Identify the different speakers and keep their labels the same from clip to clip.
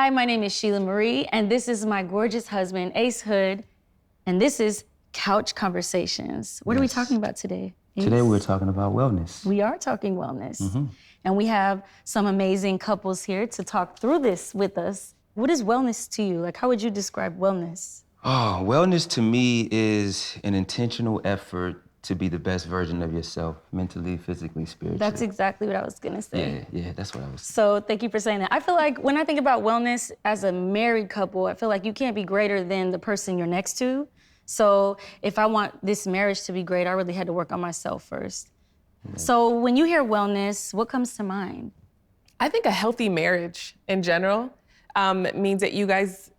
Speaker 1: Hi, my name is Shelah Marie, and this is my gorgeous husband, Ace Hood, and this is Couch Conversations. What are we talking about today, Ace?
Speaker 2: Today we're talking about wellness.
Speaker 1: We are talking wellness. And we have some amazing couples here to talk through this with us. What is wellness to you? Like, how would you describe wellness?
Speaker 2: Oh, wellness to me is an intentional effort to be the best version of yourself, mentally, physically, spiritually.
Speaker 1: That's exactly what I was gonna say.
Speaker 2: Yeah, that's what I was saying.
Speaker 1: So thank you for saying that. I feel like when I think about wellness as a married couple, I feel like you can't be greater than the person you're next to. So if I want this marriage to be great, I really had to work on myself first. So when you hear wellness, what comes to mind?
Speaker 3: I think a healthy marriage in general means that you guys,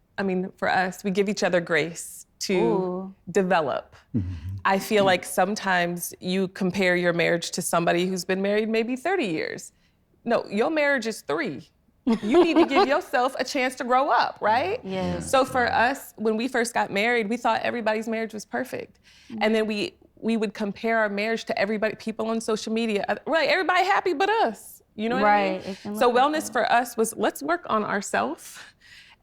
Speaker 3: for us, we give each other grace to develop. I feel like sometimes you compare your marriage to somebody who's been married maybe 30 years. No, your marriage is 3. You need to give yourself a chance to grow up, right?
Speaker 1: Yes.
Speaker 3: So for us, when we first got married, we thought everybody's marriage was perfect. And then we would compare our marriage to everybody, people on social media. Right, everybody happy but us. You know what I mean? So wellness for us was, let's work on ourselves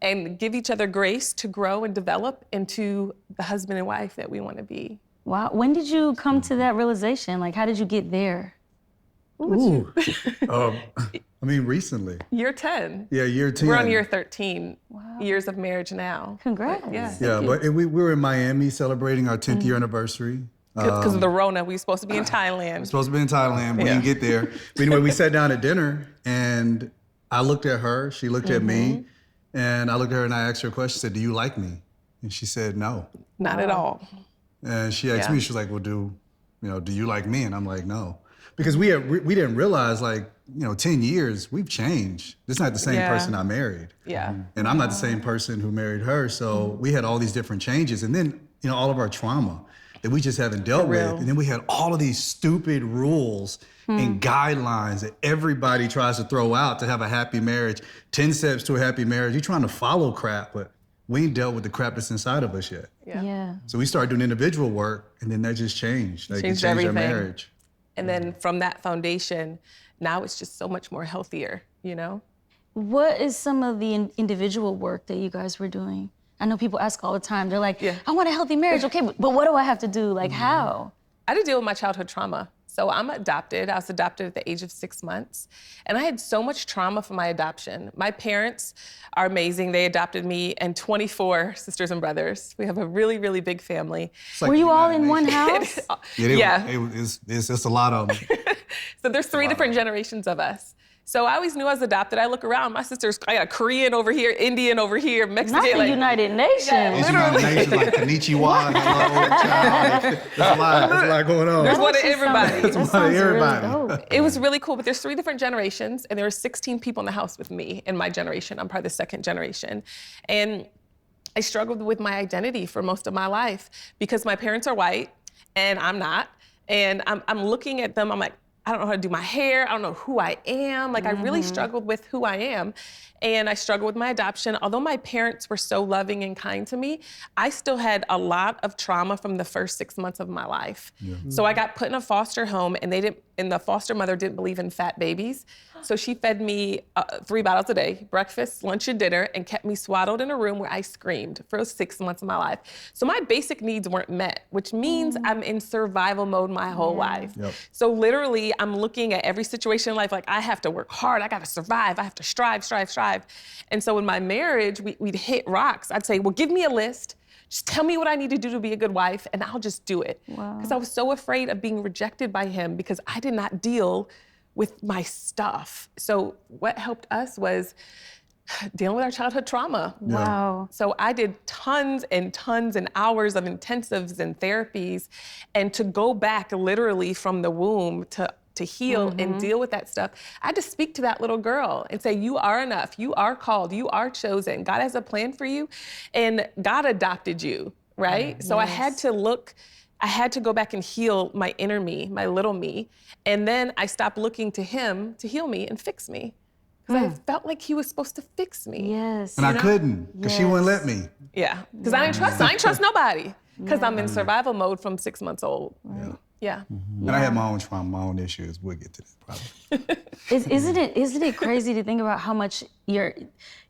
Speaker 3: and give each other grace to grow and develop into the husband and wife that we want to be.
Speaker 1: Wow, when did you come to that realization? Like, how did you get there?
Speaker 4: Recently.
Speaker 3: Year 10.
Speaker 4: Yeah, year 10.
Speaker 3: We're on year 13 years of marriage now.
Speaker 1: Congrats.
Speaker 3: But
Speaker 4: we were in Miami celebrating our 10th year anniversary.
Speaker 3: Because of the Rona, we were supposed to be in Thailand.
Speaker 4: We're supposed to be in Thailand, we didn't get there. But anyway, we sat down at dinner and I looked at her, she looked at me, and I looked at her and I asked her a question, said, "Do you like me?" And she said, "No."
Speaker 3: Not at all.
Speaker 4: And she asked me, she was like, "Well, do you like me?" And I'm like, "No." Because we didn't realize, 10 years, we've changed. This is not the same person I married.
Speaker 3: Yeah.
Speaker 4: And I'm not the same person who married her. So we had all these different changes. And then, all of our trauma that we just haven't dealt with. And then we had all of these stupid rules and guidelines that everybody tries to throw out to have a happy marriage. 10 steps to a happy marriage. You're trying to follow crap, but we ain't dealt with the crap that's inside of us yet.
Speaker 1: Yeah.
Speaker 4: So we started doing individual work, and then that just changed. It changed
Speaker 3: everything.
Speaker 4: our marriage.
Speaker 3: And then from that foundation, now it's just so much more healthier,
Speaker 1: What is some of the individual work that you guys were doing? I know people ask all the time. They're like, I want a healthy marriage. Okay, but what do I have to do? Like, how?
Speaker 3: I had to deal with my childhood trauma. So I'm adopted. I was adopted at the age of 6 months. And I had so much trauma from my adoption. My parents are amazing. They adopted me and 24 sisters and brothers. We have a really, really big family.
Speaker 4: Like
Speaker 1: were you all in one house?
Speaker 4: It's a lot of them.
Speaker 3: So there's 3 different generations of us. So I always knew I was adopted. I look around, my sisters, I got Korean over here, Indian over here, Mexican.
Speaker 1: Not the United Nations.
Speaker 4: It's United Nations, like konnichiwa, hello, child. There's a lot going on.
Speaker 3: There's one of everybody.
Speaker 4: There's one of everybody.
Speaker 1: Really
Speaker 3: It was really cool, but there's 3 different generations, and there were 16 people in the house with me in my generation. I'm part of the 2nd generation. And I struggled with my identity for most of my life because my parents are white, and I'm not. And I'm looking at them, I'm like, I don't know how to do my hair. I don't know who I am. I really struggled with who I am. And I struggled with my adoption. Although my parents were so loving and kind to me, I still had a lot of trauma from the first 6 months of my life. So I got put in a foster home, and the foster mother didn't believe in fat babies. So she fed me 3 bottles a day, breakfast, lunch, and dinner, and kept me swaddled in a room where I screamed for 6 months of my life. So my basic needs weren't met, which means I'm in survival mode my whole life. So literally, I'm looking at every situation in life like, I have to work hard, I gotta survive, I have to strive. And so in my marriage, we'd hit rocks. I'd say, well, give me a list. Just tell me what I need to do to be a good wife, and I'll just do it. Because I was so afraid of being rejected by him because I did not deal with my stuff. So what helped us was dealing with our childhood trauma.
Speaker 1: Wow.
Speaker 3: So I did tons and hours of intensives and therapies, and to go back literally from the womb to heal and deal with that stuff, I had to speak to that little girl and say, you are enough, you are called, you are chosen. God has a plan for you, and God adopted you, right? So I had to go back and heal my inner me, my little me, and then I stopped looking to him to heal me and fix me. Because I felt like he was supposed to fix me.
Speaker 1: Yes.
Speaker 4: And I couldn't, because she wouldn't let me.
Speaker 3: Yeah, because I didn't trust nobody. Because I'm in survival mode from 6 months old.
Speaker 1: Right.
Speaker 3: Yeah.
Speaker 4: And I had my own trauma, my own issues. We'll get to that probably.
Speaker 1: Isn't it crazy to think about how much your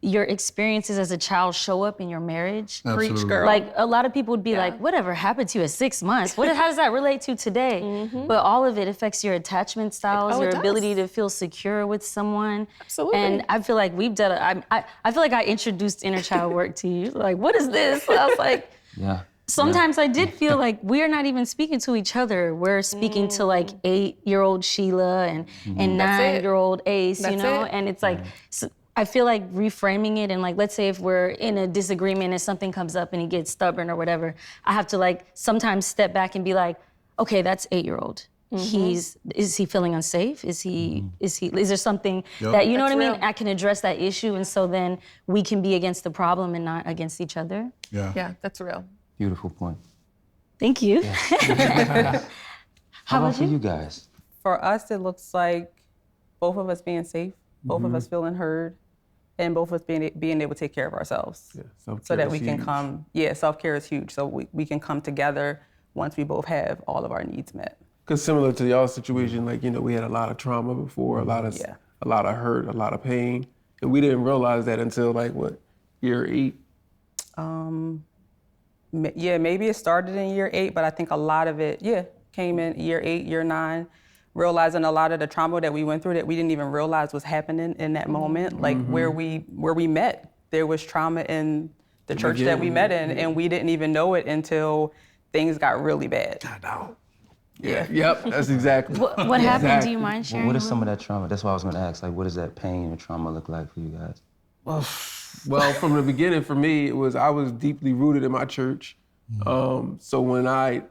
Speaker 1: experiences as a child show up in your marriage?
Speaker 4: Absolutely.
Speaker 3: Preach, girl.
Speaker 1: Like a lot of people would be like, whatever happened to you at 6 months? How does that relate to today? But all of it affects your attachment styles, your ability to feel secure with someone.
Speaker 3: Absolutely.
Speaker 1: And I feel like we've done, I feel like I introduced inner child work to you. Like, what is this? I was like,
Speaker 2: Yeah.
Speaker 1: sometimes I did feel like we're not even speaking to each other. We're speaking to like 8-year-old Shelah and 9-year-old Ace, you know? And it's like, so I feel like reframing it and like, let's say if we're in a disagreement and something comes up and he gets stubborn or whatever, I have to like sometimes step back and be like, okay, that's 8-year-old. Is he feeling unsafe? Is there something that, you know what I mean? I can address that issue and so then we can be against the problem and not against each other.
Speaker 3: Yeah, that's real.
Speaker 2: Beautiful point.
Speaker 1: Thank you.
Speaker 2: How about for you guys?
Speaker 5: For us, it looks like both of us being safe, both of us feeling heard, and both of us being able to take care of ourselves. So that we can come, self-care is huge. So we can come together once we both have all of our needs met.
Speaker 6: Because similar to y'all's situation, like, you know, we had a lot of trauma before, a lot of hurt, a lot of pain. And we didn't realize that until like, what, year 8?
Speaker 5: Maybe it started in year 8, but I think a lot of it, came in year 8, year 9, realizing a lot of the trauma that we went through that we didn't even realize was happening in that moment, like where we met. There was trauma in the church that we met in, and we didn't even know it until things got really bad.
Speaker 6: Yep, that's exactly.
Speaker 1: What happened? Do you mind sharing?
Speaker 2: What is some of that trauma? That's why I was gonna ask, like, what does that pain or trauma look like for you guys?
Speaker 6: Well, from the beginning for me, I was deeply rooted in my church. So when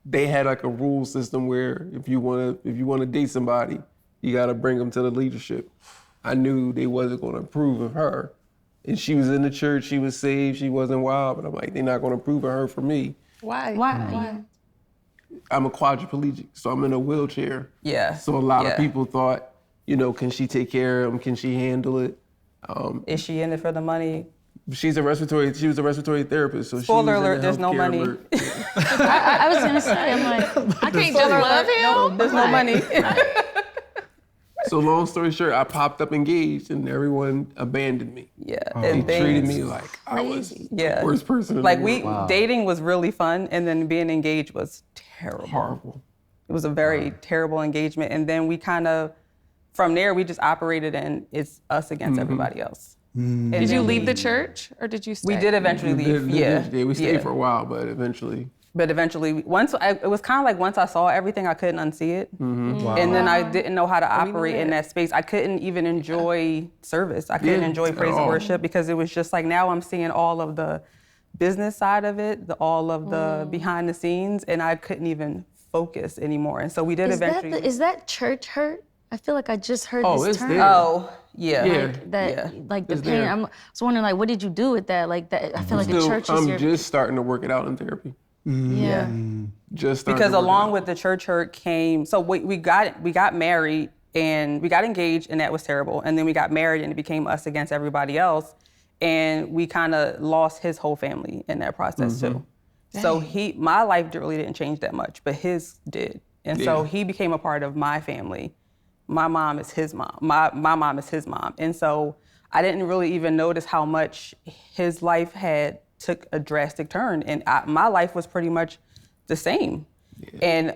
Speaker 6: they had like a rule system where if you wanna date somebody, you gotta bring them to the leadership. I knew they wasn't gonna approve of her. And she was in the church, she was saved, she wasn't wild, but I'm like, they're not gonna approve of her for me.
Speaker 3: Why?
Speaker 6: I'm a quadriplegic, so I'm in a wheelchair.
Speaker 5: Yeah.
Speaker 6: So a lot of people thought, you know, can she take care of him? Can she handle it?
Speaker 5: Is she in it for the money?
Speaker 6: She was a respiratory therapist. So
Speaker 5: Spoiler
Speaker 6: she was
Speaker 5: alert, there's no money.
Speaker 1: I was gonna say, I'm like,
Speaker 3: I can't just love him.
Speaker 5: There's no money.
Speaker 6: So long story short, I popped up engaged and everyone abandoned me.
Speaker 5: And
Speaker 6: They treated me like I was the worst person in
Speaker 5: like
Speaker 6: the world.
Speaker 5: dating was really fun, and then being engaged was terrible.
Speaker 6: Horrible.
Speaker 5: It was a very terrible engagement, and then we kind of, from there, we just operated and it's us against everybody else.
Speaker 3: Did you leave the church or did you stay?
Speaker 5: We did eventually leave.
Speaker 6: We stayed for a while, but eventually.
Speaker 5: But eventually, it was kind of like once I saw everything, I couldn't unsee it. And then I didn't know how to operate in that space. I couldn't even enjoy service. I couldn't enjoy praise and worship because it was just like, now I'm seeing all of the business side of it, all of the behind the scenes, and I couldn't even focus anymore. And so we did eventually.
Speaker 1: Is that church hurt? I feel like I just heard
Speaker 6: Oh,
Speaker 1: this
Speaker 6: it's
Speaker 1: term.
Speaker 6: there.
Speaker 5: Oh, yeah.
Speaker 1: Like the
Speaker 6: It's
Speaker 1: pain.
Speaker 6: there.
Speaker 1: I was wondering, like, what did you do with that? Like that. I feel like the church is
Speaker 6: I'm
Speaker 1: your.
Speaker 6: just starting to work it out in therapy.
Speaker 1: Yeah.
Speaker 6: Just starting
Speaker 5: Because
Speaker 6: to work it
Speaker 5: along
Speaker 6: out.
Speaker 5: with the church hurt came, so we got married and we got engaged, and that was terrible. And then we got married and it became us against everybody else. And we kind of lost his whole family in that process too. So my life really didn't change that much, but his did. And so he became a part of my family. My mom is his mom. My mom is his mom. And so I didn't really even notice how much his life had took a drastic turn. And my life was pretty much the same. And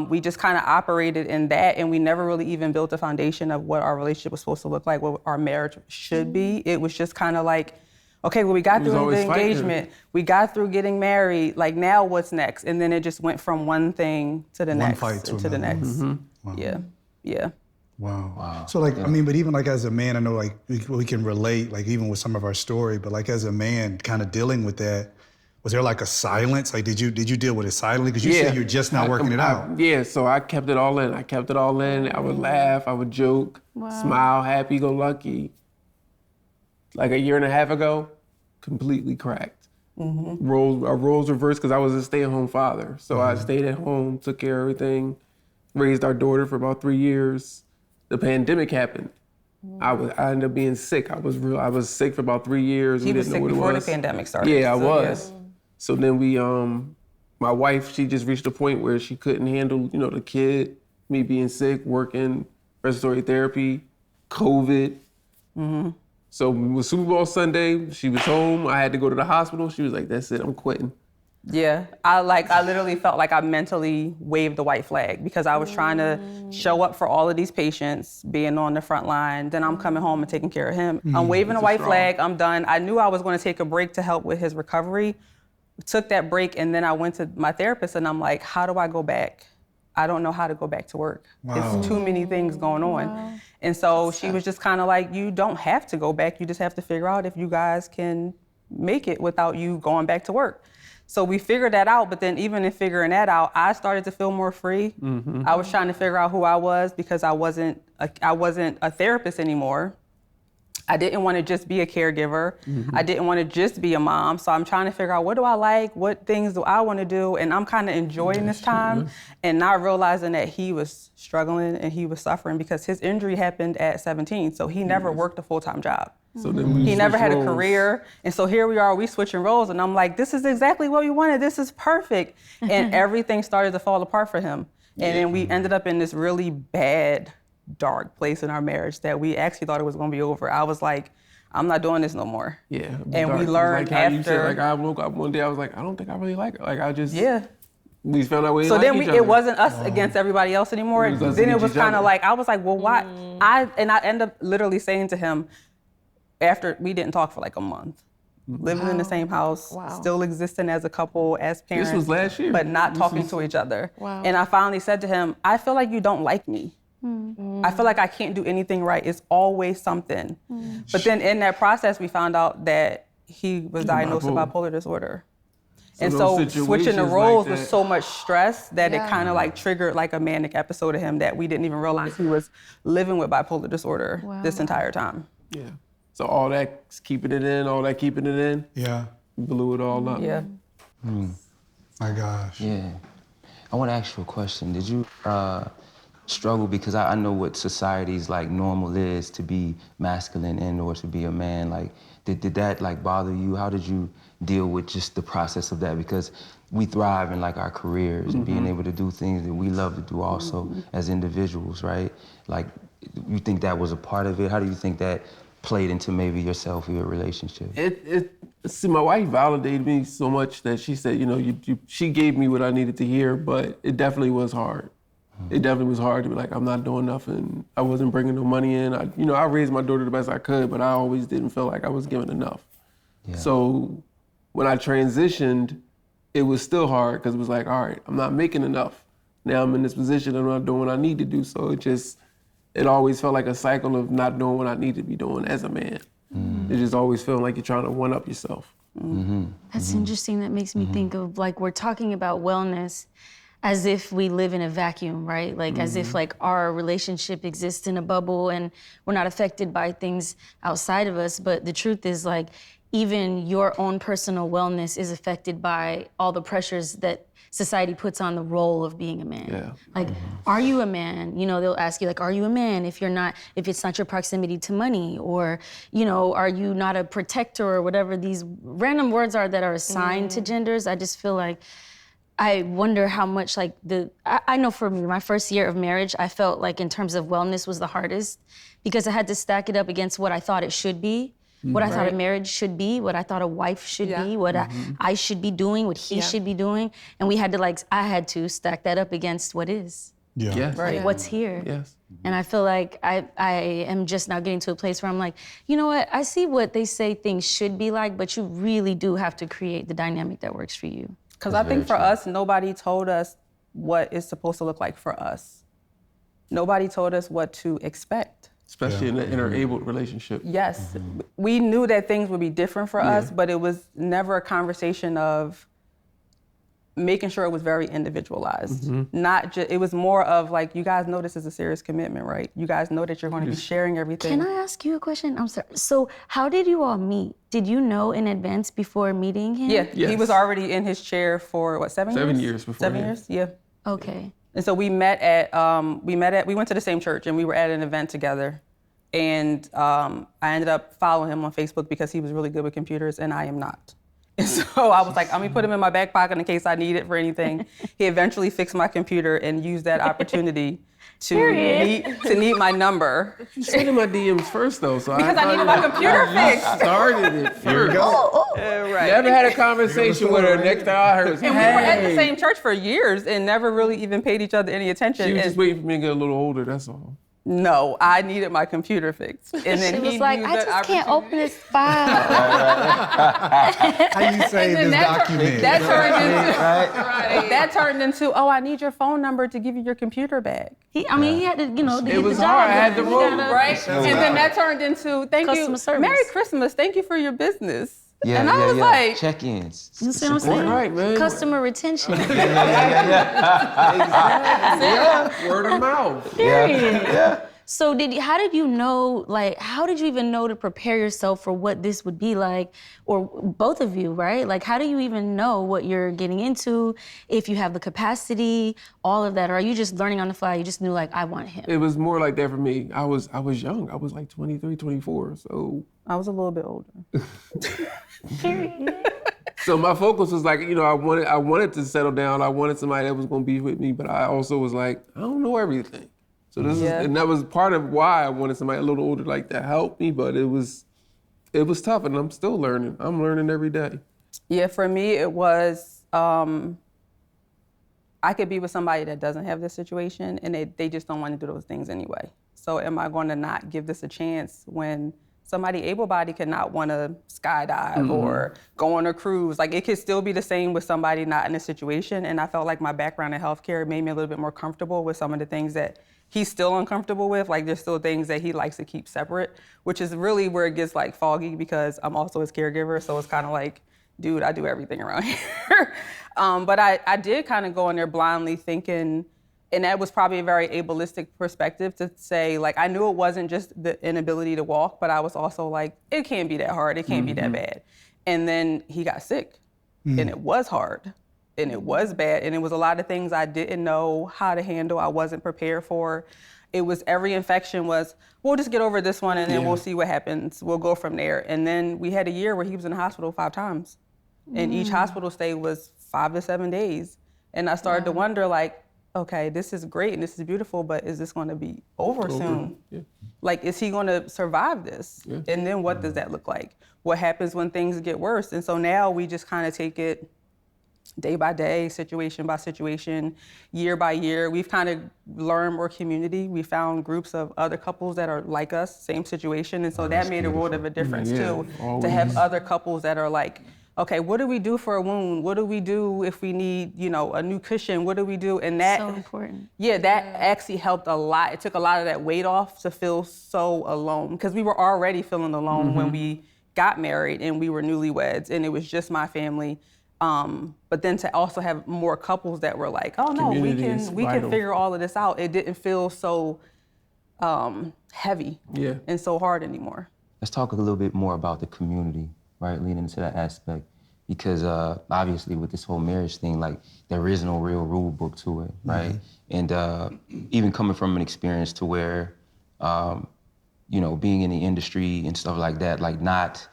Speaker 5: we just kind of operated in that, and we never really even built a foundation of what our relationship was supposed to look like, what our marriage should be. It was just kind of like, okay, well, we got through the engagement, we got through getting married, like now what's next? And then it just went from one thing to the next,
Speaker 4: fight to
Speaker 5: the
Speaker 4: another.
Speaker 5: next.
Speaker 4: Wow.
Speaker 5: Yeah.
Speaker 4: Wow. So like, I mean, but even like as a man, I know like we can relate, like even with some of our story, but like as a man kind of dealing with that, was there like a silence? Like, did you deal with it silently? Because you said you're just not working it out.
Speaker 6: So I kept it all in. I would laugh, I would joke, smile, happy go lucky. Like a year and a half ago, completely cracked. Our roles reversed because I was a stay-at-home father. So I stayed at home, took care of everything, raised our daughter for about 3 years. The pandemic happened. I ended up being sick. I was sick for about 3 years.
Speaker 5: He was sick before the pandemic started.
Speaker 6: Yeah, I was. So then we my wife, she just reached a point where she couldn't handle, the kid, me being sick, working, respiratory therapy, COVID. So it was Super Bowl Sunday, she was home, I had to go to the hospital. She was like, that's it, I'm quitting.
Speaker 5: Yeah, I literally felt like I mentally waved the white flag because I was trying to show up for all of these patients, being on the front line. Then I'm coming home and taking care of him. I'm waving a white flag, I'm done. I knew I was going to take a break to help with his recovery. Took that break, and then I went to my therapist and I'm like, how do I go back? I don't know how to go back to work.
Speaker 4: Wow.
Speaker 5: It's too many things going on.
Speaker 1: Wow.
Speaker 5: And so she was just kind of like, you don't have to go back. You just have to figure out if you guys can make it without you going back to work. So we figured that out, but then even in figuring that out, I started to feel more free. I was trying to figure out who I was because I wasn't a therapist anymore. I didn't want to just be a caregiver. I didn't want to just be a mom. So I'm trying to figure out, what do I like? What things do I want to do? And I'm kind of enjoying this time and not realizing that he was struggling and he was suffering because his injury happened at 17. So he never worked a full-time job.
Speaker 6: So then
Speaker 5: He never had a
Speaker 6: roles.
Speaker 5: career. And so here we are, we switching roles. And I'm like, this is exactly what we wanted. This is perfect. And everything started to fall apart for him. And then we ended up in this really bad, dark place in our marriage that we actually thought it was going to be over. I was like, I'm not doing this no more.
Speaker 6: Yeah.
Speaker 5: And we
Speaker 6: dark.
Speaker 5: learned
Speaker 6: like how you said,
Speaker 5: after.
Speaker 6: like I woke up one day, I was like, I don't think I really like it. Like I just,
Speaker 5: Yeah.
Speaker 6: we found out we
Speaker 5: So
Speaker 6: didn't
Speaker 5: then
Speaker 6: like each other.
Speaker 5: it wasn't us against everybody else anymore.
Speaker 6: It was us
Speaker 5: Then it
Speaker 6: against
Speaker 5: was
Speaker 6: each
Speaker 5: kind of
Speaker 6: other.
Speaker 5: like, I was like, well, why? I ended up literally saying to him, after we didn't talk for like a month, living in the same house, still existing as a couple, as parents.
Speaker 6: This was last year.
Speaker 5: But not talking to each other.
Speaker 3: Wow.
Speaker 5: And I finally said to him, I feel like you don't like me. I feel like I can't do anything right. It's always something. But then in that process, we found out that he was diagnosed with bipolar disorder. And
Speaker 6: those
Speaker 5: so switching the
Speaker 6: situations
Speaker 5: roles
Speaker 6: like
Speaker 5: was
Speaker 6: that-
Speaker 5: so much stress that it kind of like triggered like a manic episode of him that we didn't even realize he was living with bipolar disorder this entire time.
Speaker 6: Yeah. So all that keeping it in,
Speaker 4: Yeah.
Speaker 6: blew it all up.
Speaker 5: Yeah.
Speaker 4: My gosh.
Speaker 2: Yeah. I want to ask you a question. Did you struggle, because I know what society's like normal is to be masculine and or to be a man. Like, did that like bother you? How did you deal with just the process of that? Because we thrive in like our careers and being able to do things that we love to do also as individuals, right? Like, you think that was a part of it? How do you think that played into maybe yourself or your relationship?
Speaker 6: See, my wife validated me so much that she said, she gave me what I needed to hear, but it definitely was hard. It definitely was hard to be like, I'm not doing nothing. I wasn't bringing no money in. I raised my daughter the best I could, but I always didn't feel like I was giving enough.
Speaker 2: Yeah.
Speaker 6: So when I transitioned, it was still hard because it was like, all right, I'm not making enough. Now I'm in this position, I'm not doing what I need to do. So it always felt like a cycle of not doing what I need to be doing as a man. It just always feeling like you're trying to one-up yourself.
Speaker 1: That's interesting. That makes me think of like, we're talking about wellness as if we live in a vacuum, right? Like as if like our relationship exists in a bubble and we're not affected by things outside of us. But the truth is like, even your own personal wellness is affected by all the pressures that society puts on the role of being a man.
Speaker 6: Yeah.
Speaker 1: Like, are you a man? They'll ask you like, are you a man if it's not your proximity to money? Or, are you not a protector or whatever these random words are that are assigned to genders? I just feel like, I wonder how much like I know for me, my first year of marriage, I felt like in terms of wellness was the hardest because I had to stack it up against what I thought it should be, what I thought a marriage should be, what I thought a wife should be, what I should be doing, what he should be doing. And I had to stack that up against what is,
Speaker 4: Yeah.
Speaker 6: Yes.
Speaker 1: like what's here.
Speaker 6: Yes.
Speaker 1: And I feel like I am just now getting to a place where I'm like, you know what, I see what they say things should be like, but you really do have to create the dynamic that works for you.
Speaker 5: Because I think for us, nobody told us what it's supposed to look like for us. Nobody told us what to expect.
Speaker 6: Especially in an interabled relationship.
Speaker 5: Yes, we knew that things would be different for us, but it was never a conversation of making sure it was very individualized. Not just, it was more of like, you guys know this is a serious commitment, right? You guys know that you're going to be sharing everything.
Speaker 1: Can I ask you a question? I'm sorry. So how did you all meet? Did you know in advance before meeting him?
Speaker 5: Yeah, he
Speaker 6: Yes.
Speaker 5: was already in his chair for what, 7 years?
Speaker 6: 7 years before.
Speaker 5: 7 years, yeah.
Speaker 1: Okay.
Speaker 5: And so we went to the same church and we were at an event together. And I ended up following him on Facebook because he was really good with computers and I am not. And so I was like, I'm gonna put him in my back pocket in case I need it for anything. He eventually fixed my computer and used that opportunity to need my number.
Speaker 6: You sent in my DMs first though, so
Speaker 5: Because I needed my computer fixed.
Speaker 6: Started it first.
Speaker 4: Here we go.
Speaker 5: Right.
Speaker 6: Never had a conversation with her. Next time I heard was,
Speaker 5: And we were at the same church for years and never really even paid each other any attention.
Speaker 6: She was
Speaker 5: And
Speaker 6: just waiting for me to get a little older, that's all.
Speaker 5: no, I needed my computer fixed. And then
Speaker 1: She
Speaker 5: he
Speaker 1: was like,
Speaker 5: used
Speaker 1: I
Speaker 5: that
Speaker 1: just can't
Speaker 5: opportunity.
Speaker 1: open this file.
Speaker 4: How you save
Speaker 5: And then
Speaker 4: this document?
Speaker 5: That turned into, oh, I need your phone number to give you your computer back.
Speaker 1: He had to, to get
Speaker 6: It was
Speaker 1: the job
Speaker 6: hard. I had
Speaker 1: done.
Speaker 6: to
Speaker 1: We
Speaker 6: roll,
Speaker 1: gotta-
Speaker 5: Right? And then that turned into, thank
Speaker 1: Customer
Speaker 5: you,
Speaker 1: service.
Speaker 5: Merry Christmas, thank you for your business.
Speaker 2: Yeah,
Speaker 5: and I was like,
Speaker 2: check-ins.
Speaker 1: You see what I'm saying?
Speaker 6: Right, man.
Speaker 1: Customer retention.
Speaker 6: Word of mouth.
Speaker 1: Period. So how did you know, how did you even know to prepare yourself for what this would be like, or both of you, right? Like, how do you even know what you're getting into, if you have the capacity, all of that, or are you just learning on the fly? You just knew, like, I want him.
Speaker 6: It was more like that for me. I was young. I was like 23, 24, so.
Speaker 5: I was a little bit older.
Speaker 1: Period.
Speaker 6: So my focus was like, I wanted to settle down. I wanted somebody that was gonna be with me, but I also was like, I don't know everything. So and that was part of why I wanted somebody a little older like to help me, but it was tough, and I'm still learning. I'm learning every day.
Speaker 5: Yeah, for me, it was, I could be with somebody that doesn't have this situation, and they just don't want to do those things anyway. So am I going to not give this a chance when somebody able-bodied could not want to skydive or go on a cruise? Like, it could still be the same with somebody not in a situation, and I felt like my background in healthcare made me a little bit more comfortable with some of the things that he's still uncomfortable with. Like, there's still things that he likes to keep separate, which is really where it gets like foggy because I'm also his caregiver. So it's kind of like, dude, I do everything around here. But I did kind of go in there blindly thinking, and that was probably a very ableistic perspective to say, like, I knew it wasn't just the inability to walk, but I was also like, it can't be that hard. It can't be that bad. And then he got sick, and it was hard. And it was bad, and it was a lot of things I didn't know how to handle, I wasn't prepared for. It was every infection was, we'll just get over this one and then we'll see what happens. We'll go from there. And then we had a year where he was in the hospital 5 times. And each hospital stay was 5 to 7 days. And I started to wonder, like, okay, this is great and this is beautiful, but is this gonna be over soon?
Speaker 6: Yeah.
Speaker 5: Like, is he gonna survive this? Yeah. And then what does that look like? What happens when things get worse? And so now we just kind of take it day by day, situation by situation, year by year. We've kind of learned more community. We found groups of other couples that are like us, same situation. And so that made a world of a difference too, to have other couples that are like, okay, what do we do for a wound? What do we do if we need, a new cushion? What do we do? And that,
Speaker 1: So important.
Speaker 5: Yeah, that actually helped a lot. It took a lot of that weight off to feel so alone, because we were already feeling alone when we got married and we were newlyweds and it was just my family. But then to also have more couples that were like, oh no, we can figure all of this out. It didn't feel so heavy and so hard anymore.
Speaker 2: Let's talk a little bit more about the community, right, leading into that aspect. Because obviously with this whole marriage thing, like, there is no real rule book to it, right? And even coming from an experience to where, being in the industry and stuff like that, like not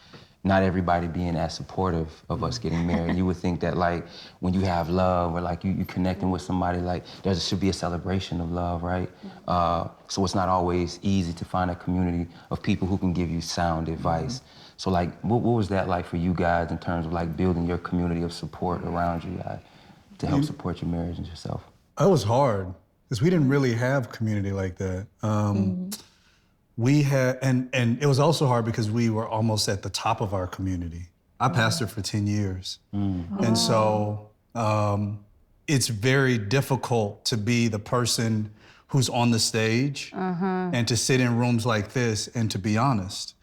Speaker 2: everybody being as supportive of us getting married. You would think that, like, when you have love or like you connecting with somebody, like, there should be a celebration of love, right? So it's not always easy to find a community of people who can give you sound advice. So, like, what was that like for you guys in terms of, like, building your community of support around you guys to help support your marriage and yourself?
Speaker 4: It was hard because we didn't really have community like that. We had, and it was also hard because we were almost at the top of our community. I pastored for 10 years. And so it's very difficult to be the person who's on the stage and to sit in rooms like this and to be honest.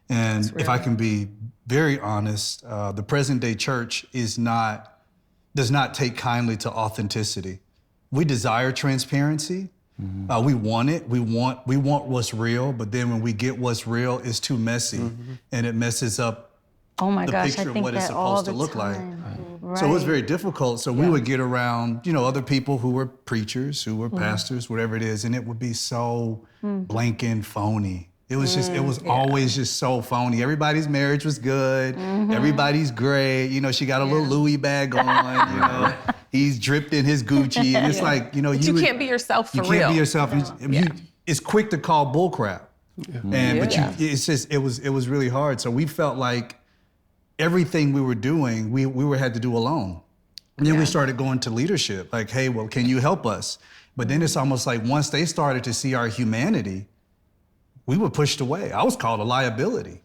Speaker 4: And if I can be very honest, the present day church does not take kindly to authenticity. We desire transparency. We want it. We want what's real, but then when we get what's real, it's too messy, and it messes up the picture of what it's supposed to look like.
Speaker 1: Right.
Speaker 4: So it was very difficult. So we would get around, other people who were preachers, who were pastors, whatever it is, and it would be so blank and phony. It was just, it was always just so phony. Everybody's marriage was good. Everybody's great. You know, she got a little Louis bag on, you know. He's dripped in his Gucci. And it's like, you know,
Speaker 3: But you can't be yourself for real.
Speaker 4: You can't be yourself. It's quick to call bullcrap. But it's just, it was really hard. So we felt like everything we were doing, we had to do alone. And then we started going to leadership, like, hey, well, can you help us? But then it's almost like once they started to see our humanity, we were pushed away. I was called a liability.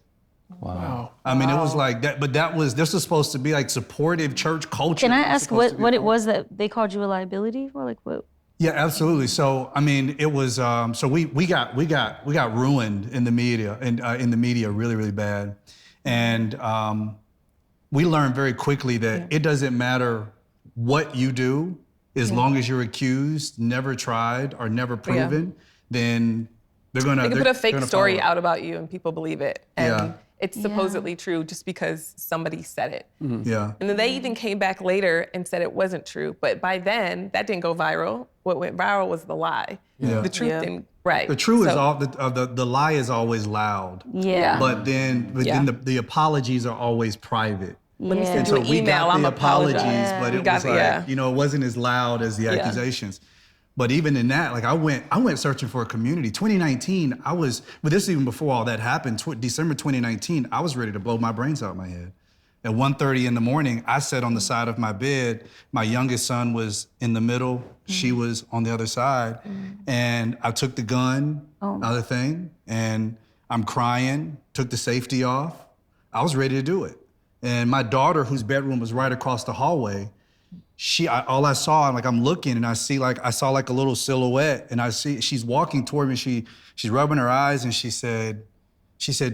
Speaker 2: Wow.
Speaker 4: I mean, it was like that, but this was supposed to be like supportive church culture.
Speaker 1: Can I ask what it was that they called you a liability for? Like what?
Speaker 4: Yeah, absolutely. So, I mean, it was, so we got ruined in the media, in the media really, really bad. And we learned very quickly that it doesn't matter what you do, as long as you're accused, never tried, or never proven, then they can
Speaker 3: put a fake story out about you and people believe it. And it's supposedly true just because somebody said it.
Speaker 4: Yeah.
Speaker 3: And then they even came back later and said it wasn't true. But by then, that didn't go viral. What went viral was the lie.
Speaker 4: Yeah.
Speaker 3: The truth didn't, right.
Speaker 4: The truth is the lie is always loud.
Speaker 1: Yeah.
Speaker 4: But then the apologies are always private.
Speaker 3: Let me
Speaker 1: Yeah.
Speaker 3: send
Speaker 4: And
Speaker 3: you
Speaker 4: so
Speaker 3: an
Speaker 4: we
Speaker 3: email,
Speaker 4: got
Speaker 3: I'm
Speaker 4: the apologies,
Speaker 3: apologizing.
Speaker 4: but
Speaker 3: We
Speaker 4: it
Speaker 3: got
Speaker 4: was
Speaker 3: the-
Speaker 4: like, you know, it wasn't as loud as the accusations. But even in that, like I went searching for a community. 2019, but this is even before all that happened. December 2019, I was ready to blow my brains out of my head. At 1:30 in the morning, I sat on the side of my bed. My youngest son was in the middle. She was on the other side. And I took the gun, other thing, and I'm crying, took the safety off. I was ready to do it. And my daughter, whose bedroom was right across the hallway, all I saw, like I'm looking and I saw like a little silhouette, and I see she's walking toward me. She's rubbing her eyes, and she said,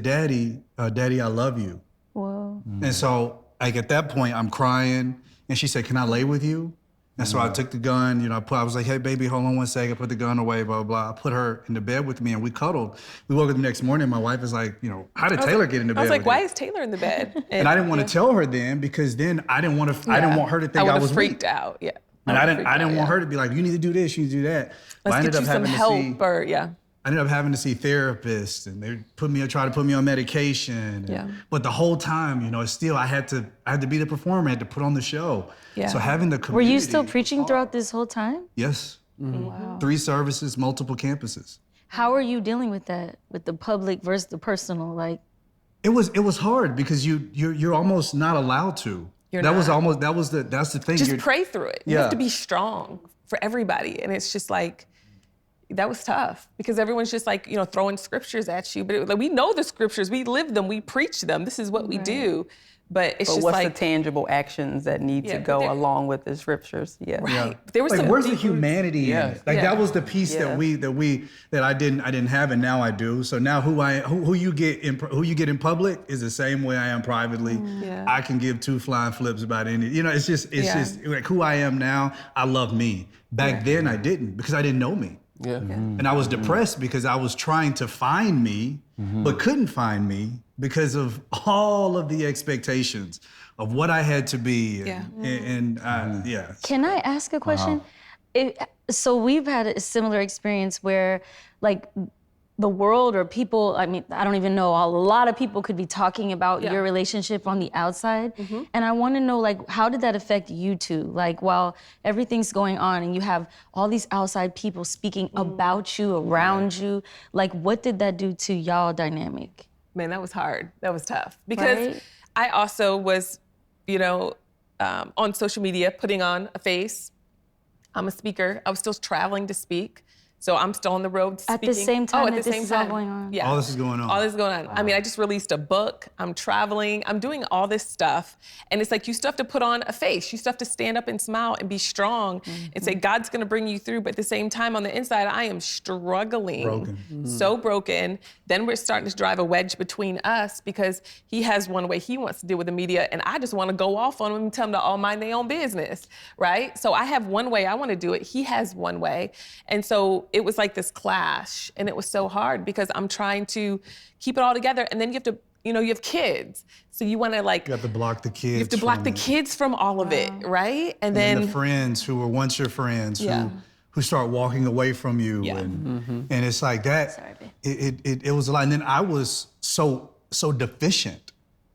Speaker 4: Daddy, I love you.
Speaker 1: Whoa.
Speaker 4: And so like at that point I'm crying, and she said, can I lay with you? And so I took the gun, you know, I was like, hey baby, hold on one second, put the gun away, blah, blah, blah. I put her in the bed with me and we cuddled. We woke up the next morning, my wife was like, you know, how did Taylor get in the bed?
Speaker 3: I was like,
Speaker 4: with
Speaker 3: why
Speaker 4: you?
Speaker 3: is Taylor in the bed?
Speaker 4: And I didn't want to tell her then, because then I didn't want her to think I was
Speaker 3: freaked
Speaker 4: weak.
Speaker 3: out, yeah.
Speaker 4: And I didn't want her to be like, you need to do this, you need to do that.
Speaker 3: Let's get you some help,
Speaker 4: I ended up having to see therapists, and they tried to put me on medication. But the whole time, you know, it's still, I had to be the performer, I had to put on the show.
Speaker 3: Yeah.
Speaker 4: So having the community.
Speaker 1: Were you still preaching throughout this whole time?
Speaker 4: Yes.
Speaker 1: Wow.
Speaker 4: 3 services, multiple campuses.
Speaker 1: How are you dealing with that, with the public versus the personal? Like,
Speaker 4: It was hard because you're almost not allowed to. That's the thing.
Speaker 3: Just pray through it. You
Speaker 4: Yeah.
Speaker 3: have to be strong for everybody. And it's just like, that was tough because everyone's just like, you know, throwing scriptures at you. But we know the scriptures, we live them, we preach them. This is what we do. But it's just
Speaker 5: what's
Speaker 3: like
Speaker 5: the tangial actions that need to go along with the scriptures? Yeah.
Speaker 3: Right. There was
Speaker 4: like,
Speaker 3: some
Speaker 4: where's the
Speaker 3: deep
Speaker 4: humanity in it? Like that was the piece that I didn't have, and now I do. So now who you get in public is the same way I am privately. I can give 2 flying flips about any. You know, it's just like who I am now. I love me. Back then I didn't, because I didn't know me.
Speaker 6: Yeah.
Speaker 4: And I was depressed because I was trying to find me, but couldn't find me because of all of the expectations of what I had to be. And
Speaker 1: can I ask a question? So we've had a similar experience where, like, the world or people, I mean, I don't even know, a lot of people could be talking about your relationship on the outside. And I want to know, like, how did that affect you two? Like, while everything's going on and you have all these outside people speaking about you, around you, like, what did that do to y'all dynamic?
Speaker 3: Man, that was hard. That was tough. Because
Speaker 1: Right?
Speaker 3: I also was, you know, on social media, putting on a face. I'm a speaker. I was still traveling to speak. So I'm still on the road speaking.
Speaker 1: At the same time
Speaker 3: at
Speaker 1: that
Speaker 3: the
Speaker 1: this
Speaker 3: same
Speaker 1: is all
Speaker 3: time.
Speaker 1: going on?
Speaker 3: Yeah.
Speaker 4: all this is going on.
Speaker 3: All this is going on. I mean, I just released a book. I'm traveling. I'm doing all this stuff. And it's like, you still have to put on a face. You still have to stand up and smile and be strong and say, God's going to bring you through. But at the same time, on the inside, I am struggling.
Speaker 4: Broken.
Speaker 3: So broken. Then we're starting to drive a wedge between us because he has one way he wants to deal with the media. And I just want to go off on him and tell them to all mind their own business, right? So I have one way I want to do it. He has one way. And so it was like this clash. And it was so hard because I'm trying to keep it all together. And then you have to, you know, you have kids. So you want to like.
Speaker 4: You have to block the kids.
Speaker 3: You have to block
Speaker 4: from
Speaker 3: the
Speaker 4: it.
Speaker 3: kids from all of it, right? And
Speaker 4: And
Speaker 3: then
Speaker 4: the friends who were once your friends, who start walking away from you,
Speaker 3: Yeah.
Speaker 4: and it's like that.
Speaker 1: Sorry, babe.
Speaker 4: It was a lot, and then I was so deficient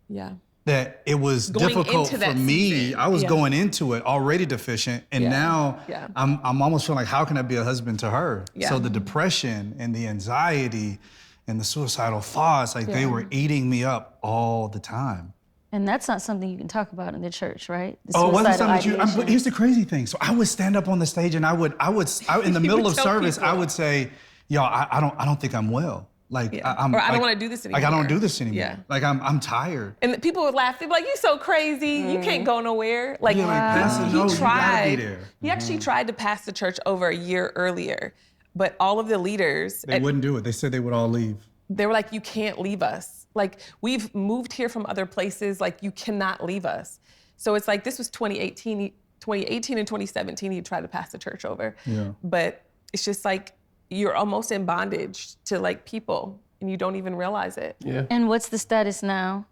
Speaker 3: Yeah.
Speaker 4: that it was
Speaker 3: Going
Speaker 4: difficult
Speaker 3: into
Speaker 4: for
Speaker 3: that
Speaker 4: me.
Speaker 3: season.
Speaker 4: I was
Speaker 3: Yeah.
Speaker 4: going into it already deficient, and
Speaker 3: Yeah.
Speaker 4: now
Speaker 3: Yeah.
Speaker 4: I'm almost feeling like, how can I be a husband to her?
Speaker 3: Yeah.
Speaker 4: So the depression and the anxiety and the suicidal thoughts, like they were eating me up all the time.
Speaker 1: And that's not something you can talk about in the church, right? The
Speaker 4: Oh, it wasn't
Speaker 1: suicidal
Speaker 4: something that
Speaker 1: ideation.
Speaker 4: but here's the crazy thing. So I would stand up on the stage and I would in the middle
Speaker 3: would
Speaker 4: of
Speaker 3: tell
Speaker 4: service, I
Speaker 3: people.
Speaker 4: would say, "Yo, I don't think I'm well. Like
Speaker 3: Yeah.
Speaker 4: I'm
Speaker 3: Or I don't
Speaker 4: like-
Speaker 3: wanna do this
Speaker 4: Like I don't
Speaker 3: anymore."
Speaker 4: do this anymore.
Speaker 3: Yeah.
Speaker 4: Like I'm tired."
Speaker 3: And the people would laugh. They'd be like, "You so crazy. You can't go nowhere." Like,
Speaker 4: Yeah, like, Pastor, no, you gotta be
Speaker 3: tried.
Speaker 4: there.
Speaker 3: He actually tried to pass the church over a year earlier, but all of the leaders,
Speaker 4: They wouldn't do it. They said they would all leave.
Speaker 3: they were like, "You can't leave us. Like, we've moved here from other places. Like, you cannot leave us." So it's like, this was 2018 and 2017, he tried to pass the church over.
Speaker 4: Yeah.
Speaker 3: But it's just like, you're almost in bondage to like people and you don't even realize it.
Speaker 6: Yeah.
Speaker 1: And what's the status now?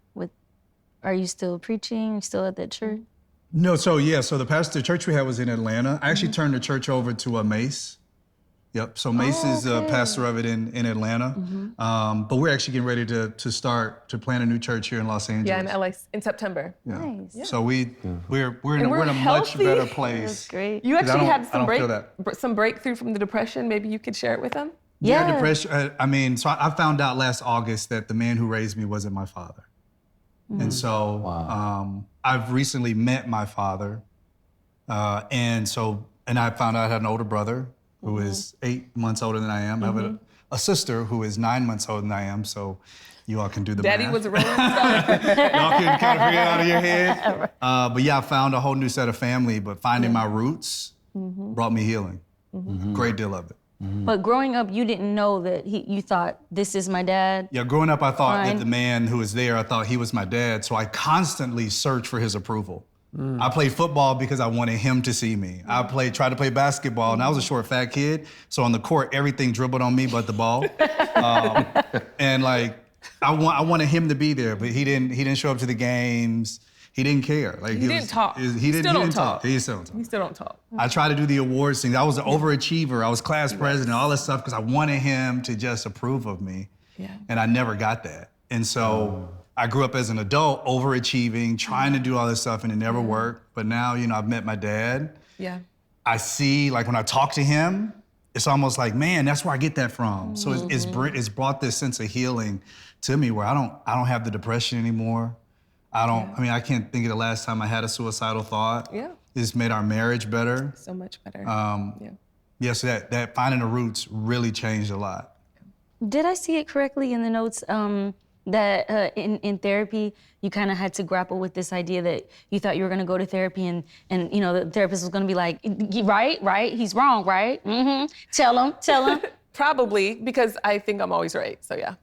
Speaker 1: Are you still preaching? Still at that church?
Speaker 4: No, so the church we had was in Atlanta. I actually turned the church over to Mace. Yep. So Mace is the pastor of it in Atlanta. But we're actually getting ready to start to plant a new church here in Los Angeles.
Speaker 3: Yeah, in LA in September.
Speaker 4: Yeah.
Speaker 1: Nice.
Speaker 4: So we're in
Speaker 3: we're
Speaker 4: a much
Speaker 3: healthy.
Speaker 4: better
Speaker 1: That's
Speaker 4: place.
Speaker 1: great.
Speaker 3: You actually
Speaker 4: don't-
Speaker 3: had
Speaker 4: I don't feel that.
Speaker 3: some breakthrough from the depression. Maybe you could share it with them.
Speaker 1: Yeah.
Speaker 4: Depression. I mean, so I found out last August that the man who raised me wasn't my father. And so I've recently met my father. And I found out I had an older brother who is 8 months older than I am. I have a sister who is 9 months older than I am. So you all can do the
Speaker 3: Daddy
Speaker 4: math.
Speaker 3: was a rolling stone.
Speaker 4: Y'all can kind of figure it out of your head. But yeah, I found a whole new set of family, but finding my roots brought me healing. Great deal of it.
Speaker 1: But growing up, you didn't know that you thought, this is my dad.
Speaker 4: Yeah, growing up, I thought
Speaker 1: Fine.
Speaker 4: that the man who was there, I thought he was my dad. So I constantly searched for his approval. I played football because I wanted him to see me. I tried to play basketball, and I was a short, fat kid. So on the court, everything dribbled on me but the ball. And like, I wanted him to be there, but he didn't show up to the games. He didn't care. Like
Speaker 3: He didn't talk.
Speaker 4: He didn't talk. He still don't talk.
Speaker 3: We still don't talk.
Speaker 4: I tried to do the awards thing. I was an overachiever. I was class president, all this stuff, because I wanted him to just approve of me.
Speaker 3: Yeah.
Speaker 4: And I never got that. And so I grew up as an adult, overachieving, trying to do all this stuff, and it never worked. But now, I've met my dad.
Speaker 3: Yeah.
Speaker 4: I see, like when I talk to him, it's almost like, man, that's where I get that from. So it's brought this sense of healing to me where I don't have the depression anymore. I can't think of the last time I had a suicidal thought.
Speaker 3: Yeah.
Speaker 4: It's made our marriage better.
Speaker 3: So much better.
Speaker 4: Yeah, so that finding the roots really changed a lot.
Speaker 1: Did I see it correctly in the notes that in therapy, you kind of had to grapple with this idea that you thought you were going to go to therapy and the therapist was going to be like, right, he's wrong, right? Mm-hmm. Tell him.
Speaker 3: Probably, because I think I'm always right. So yeah.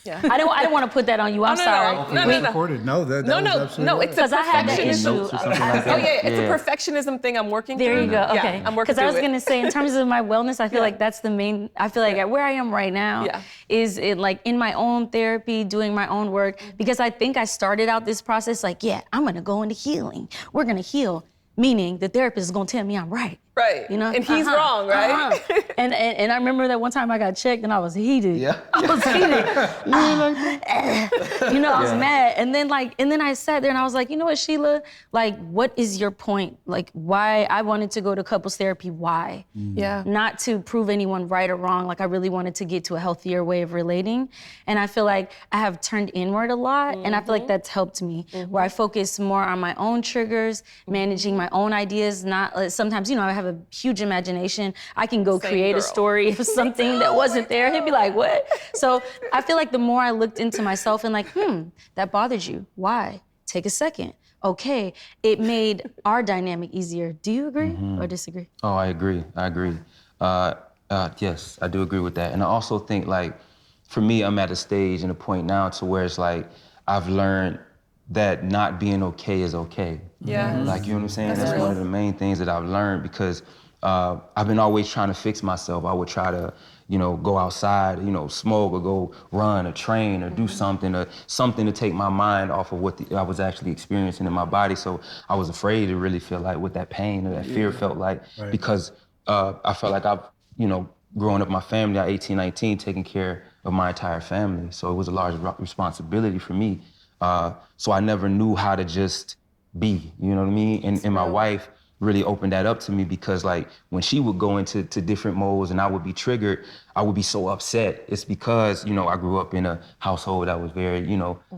Speaker 3: Yeah.
Speaker 1: I don't want to put that on you. I'm
Speaker 3: no,
Speaker 1: sorry.
Speaker 3: no.
Speaker 4: It was recorded. No, that was absolutely
Speaker 3: No,
Speaker 4: right.
Speaker 3: it's a
Speaker 1: 'Cause I had that
Speaker 3: perfectionism.
Speaker 1: issue.
Speaker 2: Notes or something like
Speaker 3: Oh
Speaker 2: that?
Speaker 3: yeah, it's a perfectionism thing I'm working
Speaker 1: There
Speaker 3: through.
Speaker 1: you go. Okay.
Speaker 3: Yeah, I'm working
Speaker 1: Because I was
Speaker 3: through
Speaker 1: gonna
Speaker 3: it.
Speaker 1: say, in terms of my wellness, I feel like that's the main. I feel like where I am right now is it like in my own therapy, doing my own work. Because I think I started out this process like, yeah, I'm gonna go into healing. We're gonna heal, meaning the therapist is gonna tell me I'm right.
Speaker 3: Right. And he's wrong, right?
Speaker 1: And I remember that one time I got checked and I was heated.
Speaker 2: Yeah.
Speaker 1: I was heated. I was mad. And then I sat there and I was like, you know what, Shelah? Like, what is your point? Like, why I wanted to go to couples therapy, why?
Speaker 3: Yeah.
Speaker 1: Not to prove anyone right or wrong. Like, I really wanted to get to a healthier way of relating. And I feel like I have turned inward a lot. And I feel like that's helped me, where I focus more on my own triggers, managing my own ideas. Not sometimes, I have a huge imagination. I can go
Speaker 3: Same
Speaker 1: create a
Speaker 3: girl.
Speaker 1: story of something that wasn't there. He'd be like, what? So I feel like the more I looked into myself and like, that bothered you. Why? Take a second. Okay, it made our dynamic easier. Do you agree or disagree?
Speaker 2: Oh, I agree. Yes, I do agree with that. And I also think, like, for me, I'm at a stage and a point now to where it's like, I've learned that not being okay is okay.
Speaker 3: Yeah.
Speaker 2: Like, you know what I'm saying?
Speaker 3: That's
Speaker 2: That's
Speaker 3: real.
Speaker 2: one of the main things that I've learned, because I've been always trying to fix myself. I would try to, go outside, smoke or go run or train or do something to take my mind off of what I was actually experiencing in my body. So I was afraid to really feel like what that pain or that fear felt like, because I felt like I've, growing up my family at 18, 19, taking care of my entire family. So it was a large responsibility for me. So I never knew how to just be, you know what I mean? And my wife really opened that up to me because like when she would go into different modes and I would be triggered, I would be so upset. It's because, I grew up in a household that was very,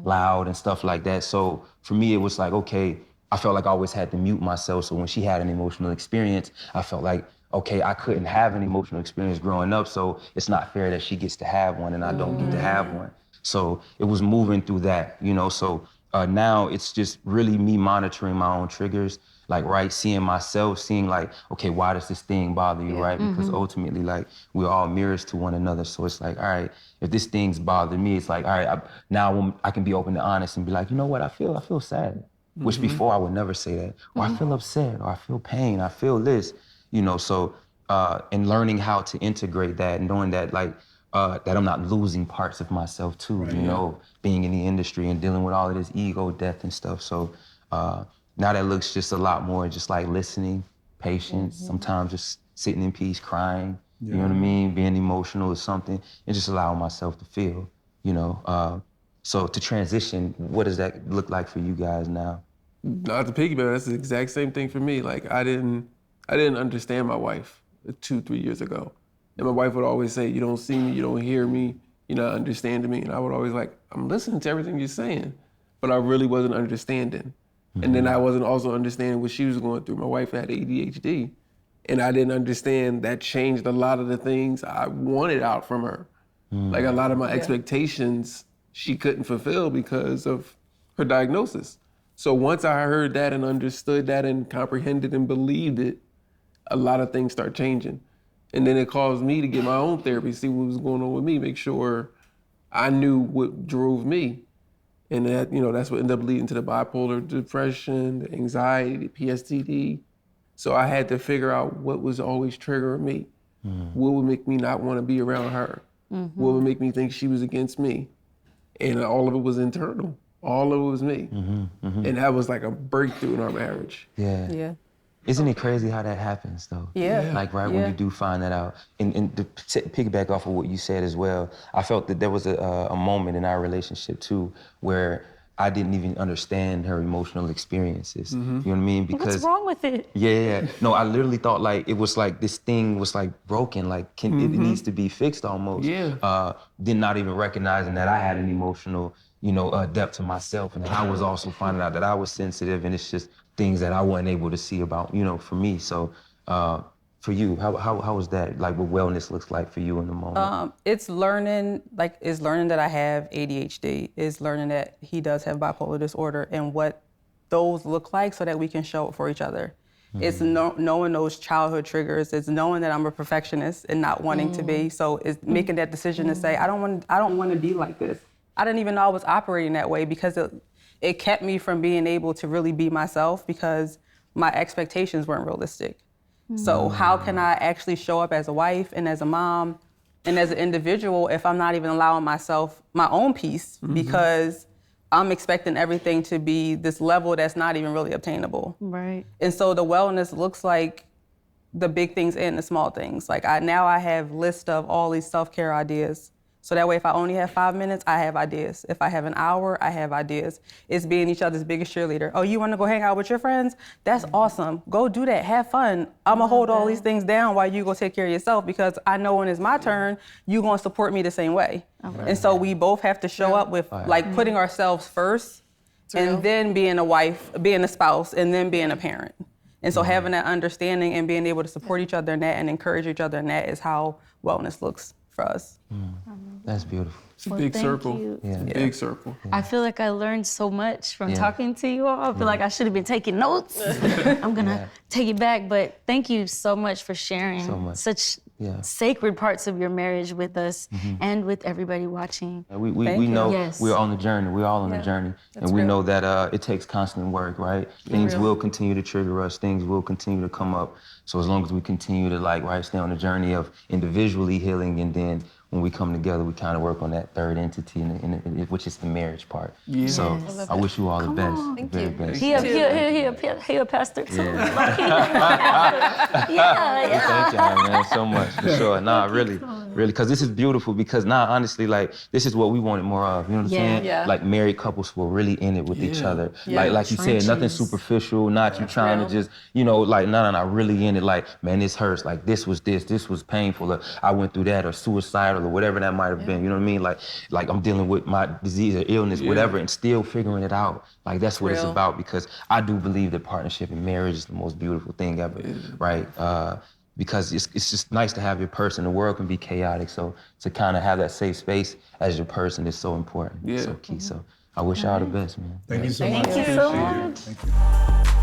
Speaker 2: loud and stuff like that. So for me, it was like, okay, I felt like I always had to mute myself. So when she had an emotional experience, I felt like, okay, I couldn't have an emotional experience growing up. So it's not fair that she gets to have one and I don't get to have one. So it was moving through that, So now it's just really me monitoring my own triggers, like, right, seeing myself, seeing like, okay, why does this thing bother you, right? Because ultimately, like, we're all mirrors to one another. So it's like, all right, if this thing's bothering me, it's like, all right, now I can be open and honest and be like, you know what, I feel sad. Which before I would never say that. Or I feel upset, or I feel pain, I feel this, so, and learning how to integrate that and knowing that, like, that I'm not losing parts of myself too, being in the industry and dealing with all of this ego, death and stuff. So now that looks just a lot more just like listening, patience, sometimes just sitting in peace, crying, you know what I mean? Being emotional is something, and just allowing myself to feel, So to transition, what does that look like for you guys now?
Speaker 6: Not to piggyback, that's the exact same thing for me. Like I didn't understand my wife 2-3 years ago. And my wife would always say, you don't see me, you don't hear me, you're not understanding me. And I would always like, I'm listening to everything you're saying, but I really wasn't understanding. And then I wasn't also understanding what she was going through. My wife had ADHD, and I didn't understand that changed a lot of the things I wanted out from her. Like a lot of my expectations she couldn't fulfill because of her diagnosis. So once I heard that and understood that and comprehended and believed it, a lot of things start changing. And then it caused me to get my own therapy, see what was going on with me, make sure I knew what drove me. And that, that's what ended up leading to the bipolar depression, the anxiety, the PTSD. So I had to figure out what was always triggering me. What would make me not want to be around her? What would make me think she was against me? And all of it was internal. All of it was me. And that was like a breakthrough in our marriage.
Speaker 2: Yeah. Isn't it crazy how that happens, though?
Speaker 5: Yeah.
Speaker 2: Like, right, when you do find that out. And to piggyback off of what you said as well, I felt that there was a moment in our relationship, too, where I didn't even understand her emotional experiences. You know what I mean? Because
Speaker 1: what's wrong with it?
Speaker 2: Yeah. No, I literally thought, like, it was like this thing was, like, broken. Like, it needs to be fixed almost. Then not even recognizing that I had an emotional, depth to myself. And I was also finding out that I was sensitive, and it's just things that I wasn't able to see about, for me. So for you, how was that? Like what wellness looks like for you in the moment?
Speaker 5: It's learning that I have ADHD, is learning that he does have bipolar disorder and what those look like so that we can show up for each other. It's knowing those childhood triggers. It's knowing that I'm a perfectionist and not wanting to be. So it's making that decision to say, I don't want to be like this. I didn't even know I was operating that way because it kept me from being able to really be myself because my expectations weren't realistic. So how can I actually show up as a wife and as a mom and as an individual if I'm not even allowing myself my own peace because I'm expecting everything to be this level that's not even really obtainable.
Speaker 1: Right.
Speaker 5: And so the wellness looks like the big things and the small things. Like now I have list of all these self-care ideas. So that way, if I only have 5 minutes, I have ideas. If I have an hour, I have ideas. It's being each other's biggest cheerleader. Oh, you want to go hang out with your friends? That's awesome. Go do that. Have fun. I'm going to hold all these things down while you go take care of yourself because I know when it's my turn, you're going to support me the same way. And so we both have to show up with like putting ourselves first and then being a wife, being a spouse, and then being a parent. And so having that understanding and being able to support each other in that and encourage each other in that is how wellness looks for us.
Speaker 2: That's beautiful.
Speaker 6: It's a big circle.
Speaker 1: You.
Speaker 6: It's a big circle.
Speaker 1: I feel like I learned so much from talking to you all. I feel like I should have been taking notes. I'm gonna take it back, but thank you so much for sharing such sacred parts of your marriage with us and with everybody watching.
Speaker 2: We know we're on the journey. We're all on the journey. And we know that it takes constant work, right? Things will continue to trigger us. Things will continue to come up. So as long as we continue to stay on the journey of individually healing and then when we come together, we kind of work on that third entity, which is the marriage part.
Speaker 6: Yeah.
Speaker 2: So I wish you all the best,
Speaker 3: Thank
Speaker 2: the very
Speaker 3: you.
Speaker 2: best.
Speaker 1: He a pastor too.
Speaker 2: Yeah.
Speaker 1: Yeah.
Speaker 2: Thank y'all, man, so much, for sure. Nah, really, because this is beautiful, because honestly, like, this is what we wanted more of, you know what I'm saying?
Speaker 3: Yeah.
Speaker 2: Like, married couples were really in it with each other.
Speaker 3: Yeah.
Speaker 2: Like you said, nothing
Speaker 1: Trenches.
Speaker 2: superficial, not you trying to just, you know, like, no, really in it, like, man, this hurts, like, this was painful, or I went through that, or suicidal, or whatever that might have been, you know what I mean? Like I'm dealing with my disease or illness, whatever, and still figuring it out. Like, that's what it's about, because I do believe that partnership and marriage is the most beautiful thing ever, right? Because it's just nice to have your person. The world can be chaotic, so to kind of have that safe space as your person is so important, so key. So I wish y'all the best, man.
Speaker 4: Thank you so much.
Speaker 1: Thank you so much.
Speaker 4: Thank you.